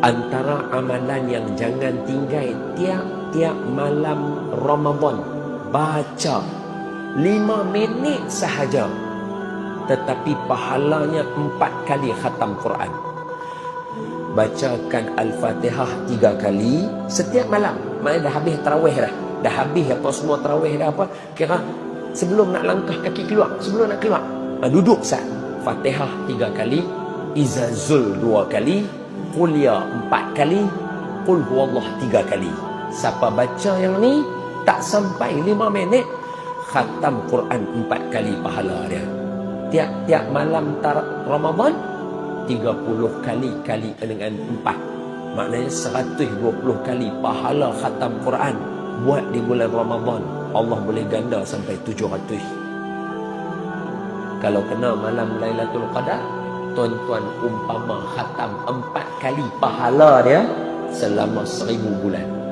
Antara amalan yang jangan tinggal tiap-tiap malam Ramadan, baca 5 minit sahaja, tetapi pahalanya 4 kali khatam Quran. Bacakan Al-Fatihah 3 kali setiap malam. Maknanya dah habis tarawih dah. Dah habis apa semua tarawih dah apa. Kira sebelum nak langkah kaki keluar, sebelum nak keluar, duduk sah. Fatihah 3 kali, Izazul 2 kali, Qul ya 4 kali, Qul huwallah 3 kali. Siapa baca yang ni tak sampai 5 minit, khatam Quran 4 kali pahala dia. Tiap-tiap malam Ramadan 30 kali kali dengan 4, maknanya 120 kali pahala khatam Quran buat di bulan Ramadan. Allah boleh ganda sampai 700. Kalau kena malam Lailatul Qadar, tuan-tuan, umpama khatam 4 kali pahala dia selama 1000 bulan.